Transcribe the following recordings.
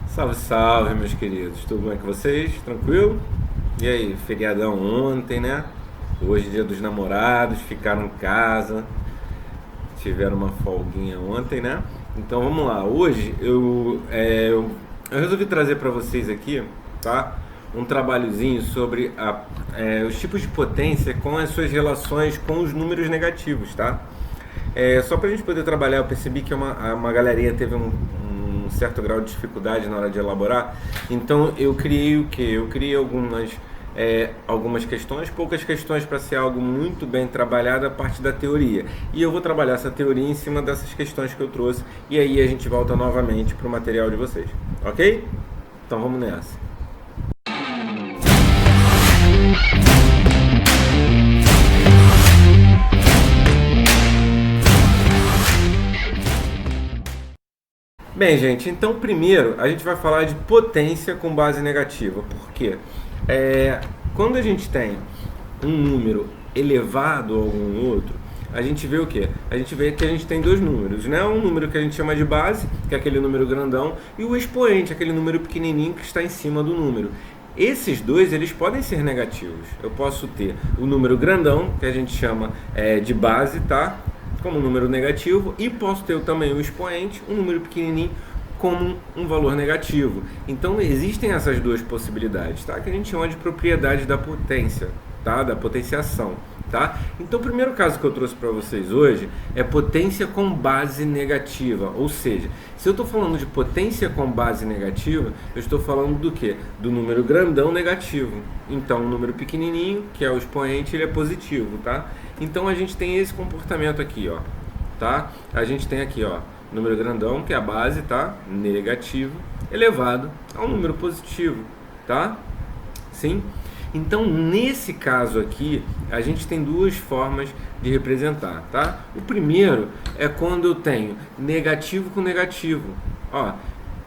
Salve, salve, meus queridos. Tudo bem com vocês? Tranquilo? E aí, feriadão ontem, né? Hoje, dia dos namorados, ficaram em casa, tiveram uma folguinha ontem, né? Então vamos lá. Hoje eu resolvi trazer para vocês aqui, tá? Um trabalhozinho sobre os tipos de potência com as suas relações com os números negativos, tá? Só para a gente poder trabalhar, eu percebi que uma galerinha teve um certo grau de dificuldade na hora de elaborar. Então eu criei o que? Eu criei algumas questões, poucas questões para ser algo muito bem trabalhado a parte da teoria. E eu vou trabalhar essa teoria em cima dessas questões que eu trouxe. E aí a gente volta novamente para o material de vocês, ok? Então vamos nessa. Bem, gente, então primeiro a gente vai falar de potência com base negativa, porque quando a gente tem um número elevado a algum outro, a gente vê o quê? A gente vê que a gente tem dois números, né? Um número que a gente chama de base, que é aquele número grandão, e o expoente, aquele número pequenininho que está em cima do número. Esses dois, eles podem ser negativos. Eu posso ter o número grandão, que a gente chama de base, tá? Como um número negativo, e posso ter também o expoente, um número pequenininho, como um valor negativo. Então existem essas duas possibilidades, tá? Que a gente chama de propriedade da potência, tá? Da potenciação, tá? Então o primeiro caso que eu trouxe para vocês hoje é potência com base negativa, ou seja, se eu estou falando de potência com base negativa, eu estou falando do que? Do número grandão negativo. Então o número pequenininho, que é o expoente, ele é positivo, tá? Então a gente tem esse comportamento aqui, ó, tá? A gente tem aqui, ó, número grandão, que é a base, tá? Negativo, elevado a um número positivo, tá? Sim? Então, nesse caso aqui, a gente tem duas formas de representar, tá? O primeiro é quando eu tenho negativo com negativo. Ó,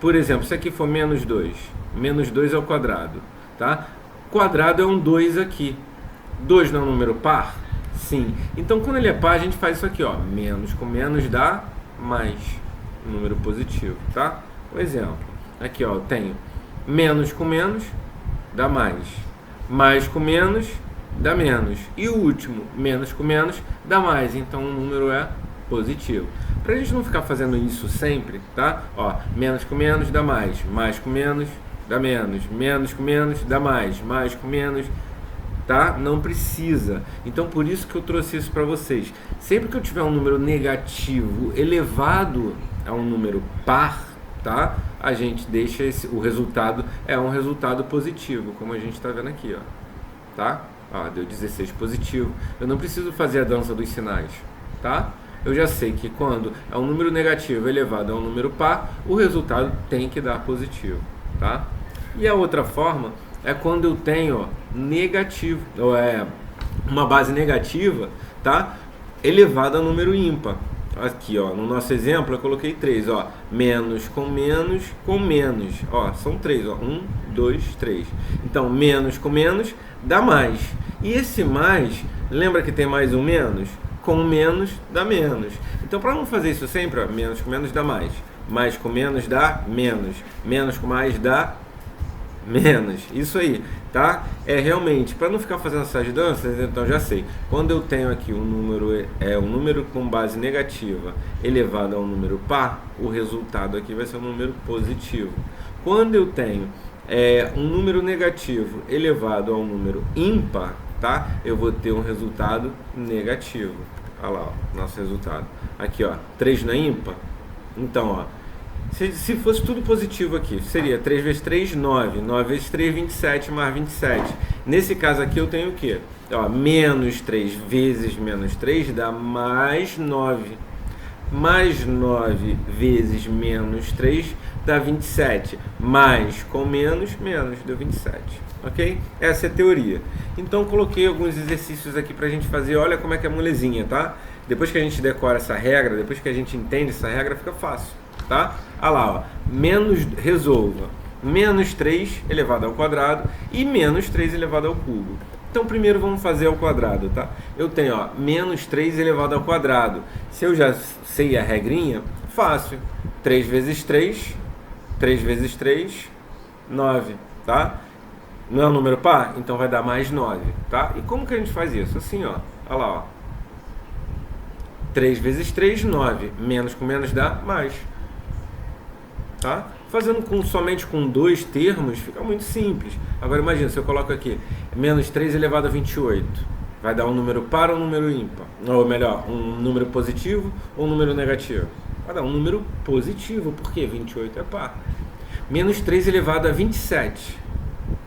por exemplo, se aqui for menos 2 ao quadrado, tá? Quadrado é um 2 aqui. 2 não é um número par? Sim. Então, quando ele é par, a gente faz isso aqui, ó. Menos com menos dá mais. Um número positivo, tá? Um exemplo. Aqui, ó, eu tenho menos com menos dá mais. Mais com menos dá menos. E o último, menos com menos dá mais. Então, o número é positivo. Pra gente não ficar fazendo isso sempre, tá? Ó, menos com menos dá mais com menos dá menos com menos dá mais com menos, tá? Não precisa. Então por isso que eu trouxe isso para vocês. Sempre que eu tiver um número negativo elevado a um número par, tá? A gente deixa o resultado é um resultado positivo, como a gente está vendo aqui, ó, tá? Ó, deu 16 positivo. Eu não preciso fazer a dança dos sinais, tá? Eu já sei que quando é um número negativo elevado a um número par, o resultado tem que dar positivo, tá? E a outra forma é quando eu tenho, ó, negativo, ou uma base negativa, tá? Elevada a número ímpar. Aqui, ó, no nosso exemplo eu coloquei 3, ó, menos com menos com menos, ó, são 3, ó, 1, 2, 3. Então, menos com menos dá mais. E esse mais, lembra que tem mais um menos? Com menos dá menos. Então, para não fazer isso sempre, ó, menos com menos dá mais com menos dá menos com mais dá menos, isso aí, tá? Realmente, para não ficar fazendo essas danças, então já sei. Quando eu tenho aqui um número com base negativa elevado a um número par, o resultado aqui vai ser um número positivo. Quando eu tenho um número negativo elevado a um número ímpar, tá? Eu vou ter um resultado negativo. Olha lá, ó, nosso resultado. Aqui, ó, 3 na ímpar. Então, ó, se fosse tudo positivo aqui, seria 3 vezes 3, 9. 9 vezes 3, 27, mais 27. Nesse caso aqui eu tenho o quê? Ó, menos 3 vezes menos 3 dá mais 9. Mais 9 vezes menos 3 dá 27. Mais com menos deu 27. Ok? Essa é a teoria. Então coloquei alguns exercícios aqui pra gente fazer. Olha como é que é molezinha, tá? Depois que a gente decora essa regra, depois que a gente entende essa regra, fica fácil, tá? Olha lá, ó, resolva menos 3 elevado ao quadrado e menos 3 elevado ao cubo. Então primeiro vamos fazer ao quadrado, tá? Eu tenho, ó, menos 3 elevado ao quadrado. Se eu já sei a regrinha, fácil. 3 vezes 3, 3 vezes 3, 9, tá? Não é um número par? Então vai dar mais 9, tá? E como que a gente faz isso? Assim, ó. Olha lá, ó. 3 vezes 3, 9. Menos com menos dá mais. Tá? Fazendo somente com dois termos, fica muito simples. Agora imagina, se eu coloco aqui, menos 3 elevado a 28. Vai dar um número par ou um número ímpar? Ou melhor, um número positivo ou um número negativo? Vai dar um número positivo, porque 28 é par. Menos 3 elevado a 27.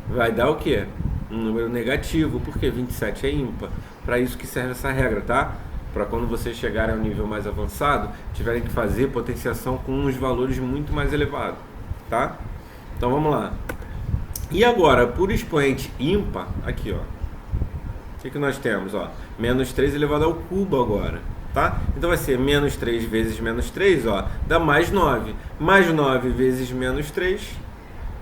Vai dar o quê? Um número negativo, porque 27 é ímpar. Para isso que serve essa regra, tá? Para quando vocês chegarem ao nível mais avançado, tiverem que fazer potenciação com uns valores muito mais elevados, tá? Então vamos lá. E agora, por expoente ímpar, aqui, ó. O que nós temos, ó? Menos 3 elevado ao cubo agora, tá? Então vai ser menos 3 vezes menos 3, ó, dá mais 9. Mais 9 vezes menos 3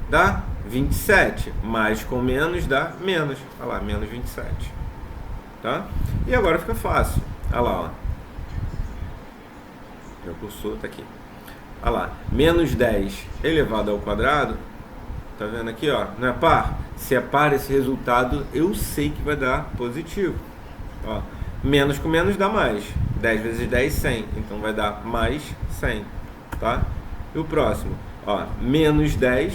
dá 27. Mais com menos dá menos. Olha lá, menos 27. Tá? E agora fica fácil. Olha lá, ó. Meu cursor tá aqui. Olha lá, menos 10 elevado ao quadrado. Tá vendo aqui, ó? Não é par? Se é par, esse resultado eu sei que vai dar positivo. Ó, menos com menos dá mais. 10 vezes 10, 100. Então vai dar mais 100. Tá? E o próximo? Ó, menos 10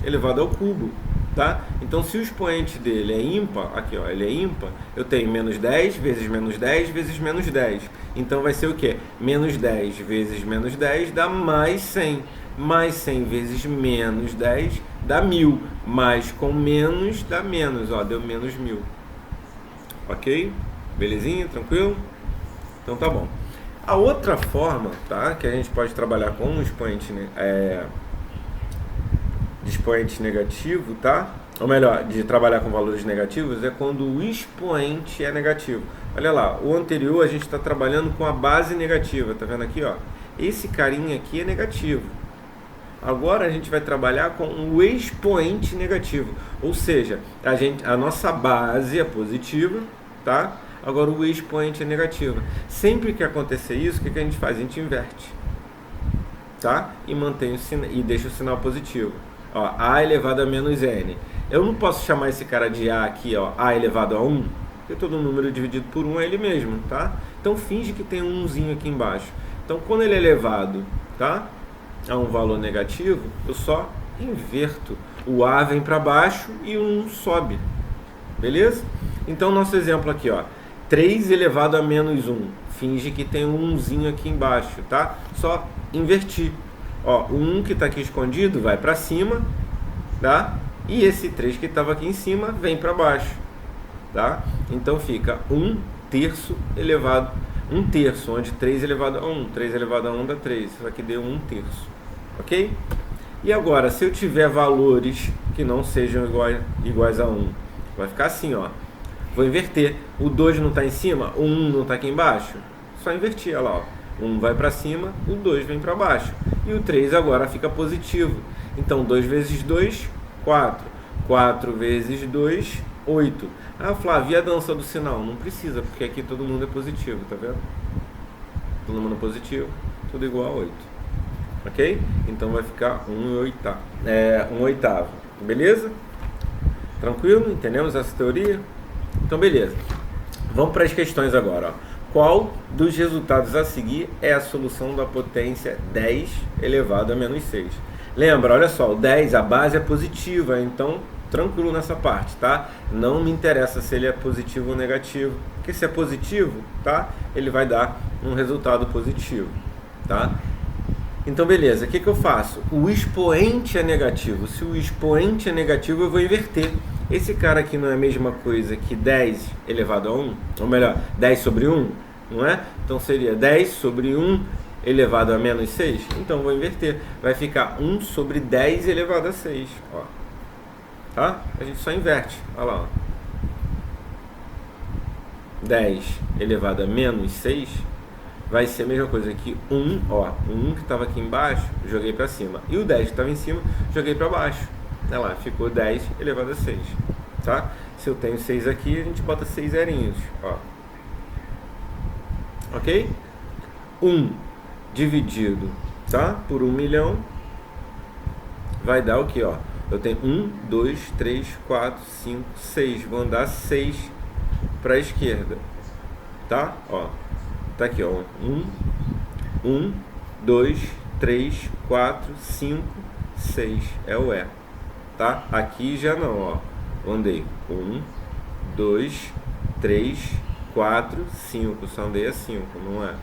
elevado ao cubo. Tá? Então, se o expoente dele é ímpar, aqui ó, ele é ímpar, eu tenho menos 10 vezes menos 10 vezes menos 10. Então vai ser o quê? Menos 10 vezes menos 10 dá mais 100. Mais 100 vezes menos 10 dá 1000. Mais com menos dá menos, ó, deu menos 1000. Ok? Belezinha? Tranquilo? Então tá bom. A outra forma, tá, que a gente pode trabalhar com um expoente de expoente negativo, tá? Ou melhor, de trabalhar com valores negativos é quando o expoente é negativo. Olha lá, o anterior a gente está trabalhando com a base negativa, tá vendo aqui, ó? Esse carinha aqui é negativo. Agora a gente vai trabalhar com o expoente negativo, ou seja, a nossa base é positiva, tá? Agora o expoente é negativo. Sempre que acontecer isso, o que a gente faz? A gente inverte, tá? E mantém e deixa o sinal positivo. Ó, A elevado a menos N. Eu não posso chamar esse cara de A aqui, ó, A elevado a 1, porque todo número dividido por 1 é ele mesmo, tá? Então finge que tem um 1zinho aqui embaixo. Então quando ele é elevado, tá, a um valor negativo, eu só inverto. O A vem para baixo e o 1 sobe. Beleza? Então nosso exemplo aqui, ó, 3 elevado a menos 1. Finge que tem um 1zinho aqui embaixo, tá? Só invertir. Ó, o 1 que está aqui escondido vai para cima, tá? E esse 3 que estava aqui em cima vem para baixo, tá? Então fica 1 terço elevado, 1 terço, onde 3 elevado a 1, 3 elevado a 1 dá 3, isso aqui deu 1 terço, ok? E agora, se eu tiver valores que não sejam iguais a 1, vai ficar assim, ó. Vou inverter, o 2 não está em cima, o 1 não está aqui embaixo, só invertir, olha lá, ó. 1 vai para cima, o 2 vem para baixo. E o 3 agora fica positivo. Então 2 vezes 2, 4. 4 vezes 2, 8. Ah, Flávio, e a dança do sinal? Não precisa, porque aqui todo mundo é positivo, tá vendo? Todo mundo é positivo, tudo igual a 8. Ok? Então vai ficar 1 oitavo. Beleza? Tranquilo? Entendemos essa teoria? Então beleza. Vamos para as questões agora, ó. Qual dos resultados a seguir é a solução da potência 10 elevado a menos 6? Lembra, olha só, o 10, a base é positiva, então tranquilo nessa parte, tá? Não me interessa se ele é positivo ou negativo, porque se é positivo, tá? Ele vai dar um resultado positivo, tá? Então beleza, o que eu faço? O expoente é negativo. Se o expoente é negativo, eu vou inverter. Esse cara aqui não é a mesma coisa que 10 elevado a 1? Ou melhor, 10 sobre 1, não é? Então seria 10 sobre 1 elevado a menos 6. Então vou inverter. Vai ficar 1 sobre 10 elevado a 6. Ó. Tá? A gente só inverte. Olha lá. Ó. 10 elevado a menos 6 vai ser a mesma coisa que 1. Ó, o 1 que estava aqui embaixo, joguei para cima. E o 10 que estava em cima, joguei para baixo. Olha lá, ficou 10 elevado a 6, tá? Se eu tenho 6 aqui, a gente bota 6 zerinhos, ó. Ok? 1 dividido, tá? Por 1 milhão vai dar o que, ó? Eu tenho 1, 2, 3, 4, 5, 6. Vou andar 6 para a esquerda, tá? Ó, tá aqui, ó. 1, 2, 3, 4, 5, 6. É o E, tá? Aqui já não, ó. Andei 1, 2, 3, 4, 5. Só andei a 5, não é?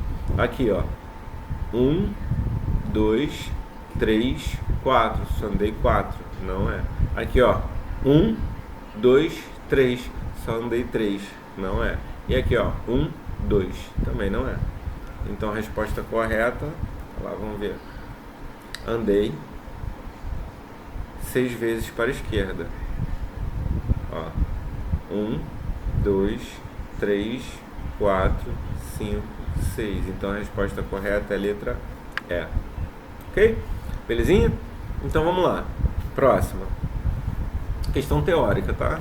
Aqui, ó. 1, 2, 3, 4. Só andei 4, não é? Aqui, ó. 1, 2, 3. Só andei 3, não é? E aqui, ó. 1, 2. Também não é. Então a resposta correta, lá, vamos ver. Andei 6 vezes para a esquerda. Ó. 1, 2, 3, 4, 5, 6. Então a resposta correta é a letra E. Ok? Belezinha? Então vamos lá. Próxima. Questão teórica, tá?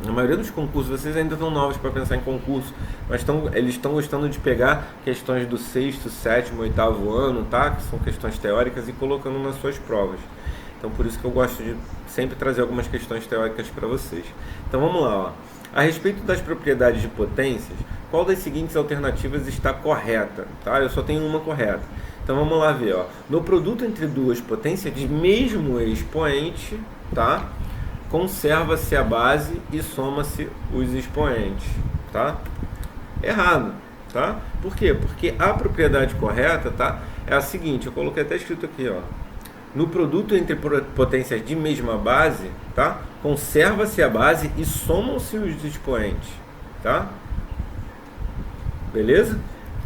A maioria dos concursos, vocês ainda estão novos para pensar em concurso, mas eles estão gostando de pegar questões do 6º, 7º, 8º ano, tá? Que são questões teóricas, e colocando nas suas provas. Então por isso que eu gosto de sempre trazer algumas questões teóricas para vocês. Então vamos lá, ó. A respeito das propriedades de potências, qual das seguintes alternativas está correta? Tá? Eu só tenho uma correta. Então vamos lá ver, ó. No produto entre duas potências de mesmo expoente, tá? Conserva-se a base e soma-se os expoentes, tá? Errado, tá? Por quê? Porque a propriedade correta, tá? É a seguinte, eu coloquei até escrito aqui, ó. No produto entre potências de mesma base, tá? Conserva-se a base e somam-se os expoentes, tá? Beleza?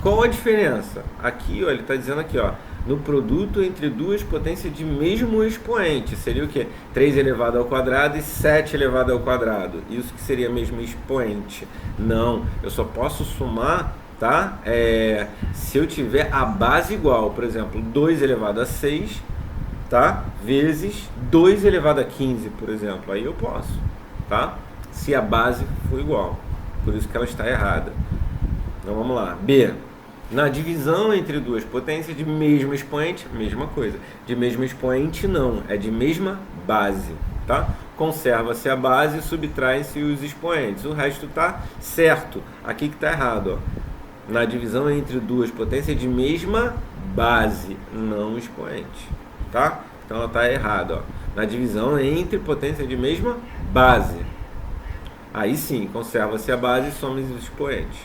Qual a diferença? Aqui, ó, ele está dizendo aqui, ó, no produto entre duas potências de mesmo expoente, seria o quê? 3 elevado ao quadrado e 7 elevado ao quadrado. Isso que seria mesmo expoente. Não, eu só posso somar, tá? Se eu tiver a base igual, por exemplo, 2 elevado a 6, tá? Vezes 2 elevado a 15, por exemplo. Aí eu posso, tá? Se a base for igual. Por isso que ela está errada. Então vamos lá. B. Na divisão entre duas potências de mesmo expoente, mesma coisa. De mesmo expoente não, é de mesma base, tá? Conserva-se a base e subtrai-se os expoentes. O resto tá certo. Aqui que tá errado, ó. Na divisão entre duas potências de mesma base, não expoente, tá? Então ela tá errada, ó. Na divisão entre potências de mesma base. Aí sim, conserva-se a base e soma os expoentes,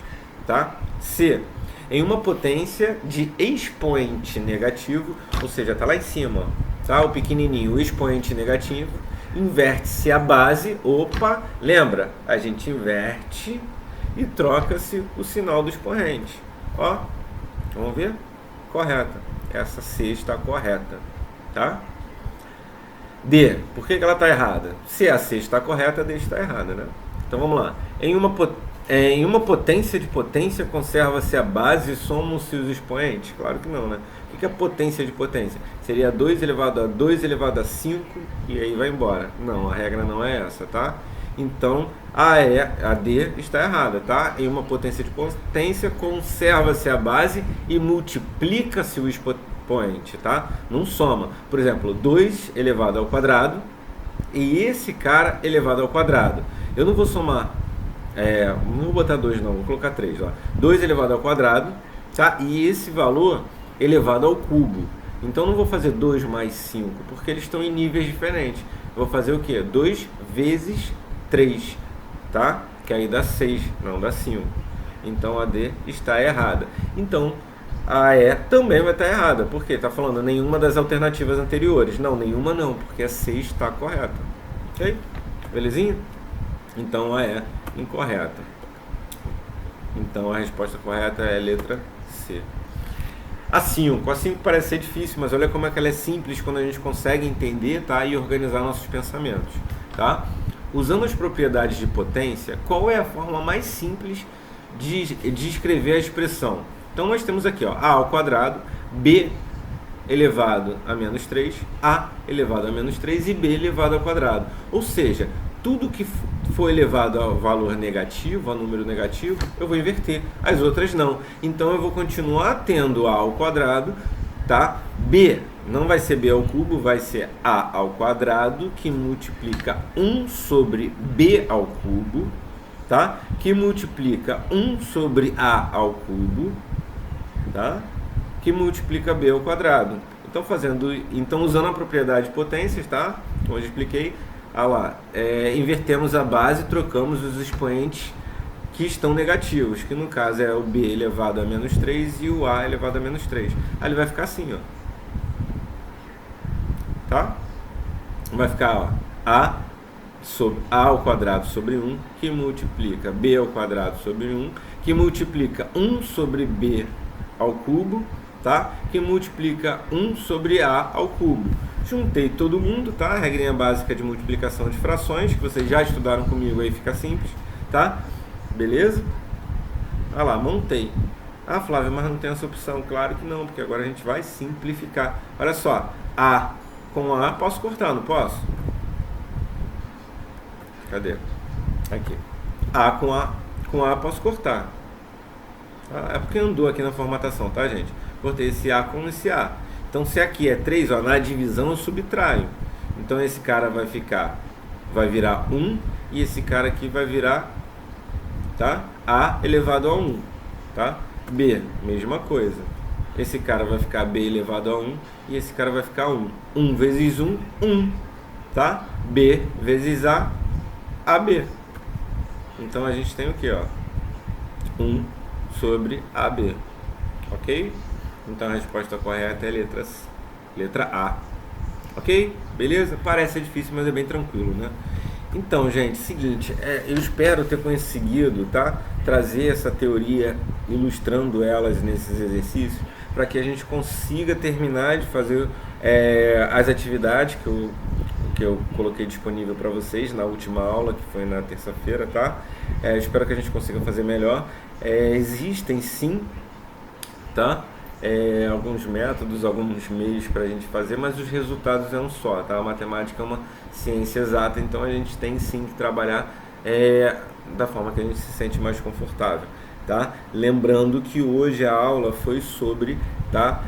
tá? C. Em uma potência de expoente negativo, ou seja, está lá em cima, tá? O pequenininho, o expoente negativo, inverte-se a base, opa, lembra? A gente inverte e troca-se o sinal do expoente, ó, vamos ver? Correta, essa C está correta, tá? D, por que ela está errada? Se a C está correta, a D está errada, né? Então vamos lá, em uma potência de potência, conserva-se a base e somam-se os expoentes? Claro que não, né? O que é potência de potência? Seria 2 elevado a 2 elevado a 5 e aí vai embora. Não, a regra não é essa, tá? Então, a D está errada, tá? Em uma potência de potência, conserva-se a base e multiplica-se o expoente, tá? Não soma. Por exemplo, 2 elevado ao quadrado e esse cara elevado ao quadrado. Eu não vou somar... não vou botar 2 não, vou colocar 3, ó. 2 elevado ao quadrado, tá? E esse valor elevado ao cubo. Então não vou fazer 2 mais 5, porque eles estão em níveis diferentes. Eu vou fazer o quê? 2 vezes 3, tá? Que aí dá 6, não dá 5. Então a D está errada. Então a E também vai estar errada, porque está falando nenhuma das alternativas anteriores. Não, nenhuma não, porque a C está correta. Ok? Belezinha? Então a E incorreta. Então a resposta correta é a letra C. A 5 parece ser difícil, mas olha como é que ela é simples quando a gente consegue entender, tá? E organizar nossos pensamentos, tá? Usando as propriedades de potência, qual é a forma mais simples de escrever a expressão? Então nós temos aqui, ó, A ao quadrado, B elevado a menos 3, A elevado a menos 3 e B elevado ao quadrado. Ou seja, tudo que for elevado a valor negativo, a número negativo, eu vou inverter, as outras não. Então eu vou continuar tendo A ao quadrado, tá? B Não vai ser b ao cubo, vai ser a ao quadrado, que multiplica 1 sobre b ao cubo, tá? Que multiplica 1 sobre a ao cubo, tá? Que multiplica b ao quadrado. Então usando a propriedade de potências, tá? Como eu expliquei, invertemos a base e trocamos os expoentes que estão negativos, que no caso é o b elevado a menos 3 e o a elevado a menos 3. Aí ele vai ficar assim, ó. Tá? Vai ficar, ó, a ao quadrado sobre 1, que multiplica b ao quadrado sobre 1, que multiplica 1 sobre b ao cubo, tá? Que multiplica 1 sobre a ao cubo. Juntei todo mundo, tá? Regrinha básica de multiplicação de frações, que vocês já estudaram comigo, aí fica simples, tá? Beleza? Olha lá, montei. Ah, Flávio, mas não tem essa opção. Claro que não, porque agora a gente vai simplificar. Olha só, a com a posso cortar, não posso? Cadê? Aqui. A com a posso cortar. É porque andou aqui na formatação, tá, gente? Cortei esse a com esse a. Então, se aqui é 3, ó, na divisão eu subtraio. Então, esse cara vai virar 1, e esse cara aqui vai virar, tá? A elevado a 1, tá? B, mesma coisa. Esse cara vai ficar b elevado a 1, e esse cara vai ficar 1. 1 vezes 1, 1, tá? B vezes a, AB. Então, a gente tem o que, ó? 1 sobre AB, ok? Então, a resposta correta é letra A, ok? Beleza? Parece difícil, mas é bem tranquilo, né? Então, gente, seguinte, eu espero ter conseguido, tá, trazer essa teoria ilustrando elas nesses exercícios, para que a gente consiga terminar de fazer as atividades que eu coloquei disponível para vocês na última aula, que foi na terça-feira, tá? Espero que a gente consiga fazer melhor. Existem sim, tá? Alguns métodos, alguns meios para a gente fazer, mas os resultados é um só, tá? A matemática é uma ciência exata, então a gente tem sim que trabalhar da forma que a gente se sente mais confortável, tá? Lembrando que hoje a aula foi sobre, tá,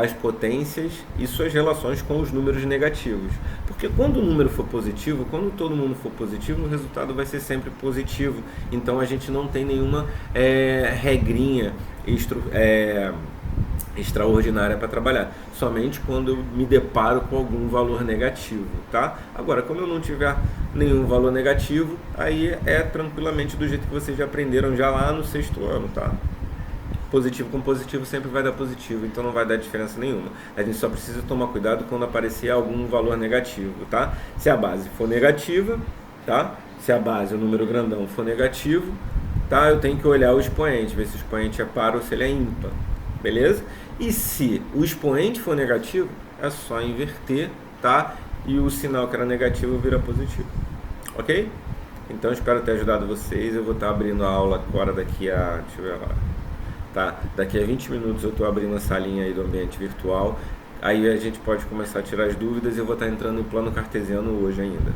as potências e suas relações com os números negativos, porque quando o número for positivo, quando todo mundo for positivo, o resultado vai ser sempre positivo, então a gente não tem nenhuma regrinha extraordinária para trabalhar, somente quando eu me deparo com algum valor negativo, tá? Agora, como eu não tiver nenhum valor negativo, aí é tranquilamente do jeito que vocês já aprenderam já lá no 6º ano, tá? Positivo com positivo sempre vai dar positivo, então não vai dar diferença nenhuma. A gente só precisa tomar cuidado quando aparecer algum valor negativo, tá? Se a base for negativa, tá? Se a base, o número grandão, for negativo, tá? Eu tenho que olhar o expoente, ver se o expoente é par ou se ele é ímpar, beleza? E se o expoente for negativo, é só inverter, tá? E o sinal que era negativo vira positivo, ok? Então espero ter ajudado vocês. Eu vou estar abrindo a aula agora daqui a... deixa eu ver agora. Tá? Daqui a 20 minutos eu estou abrindo a salinha aí do ambiente virtual. Aí a gente pode começar a tirar as dúvidas e eu vou estar entrando em plano cartesiano hoje ainda.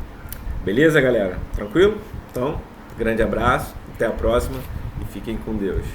Beleza, galera? Tranquilo? Então, grande abraço, até a próxima e fiquem com Deus.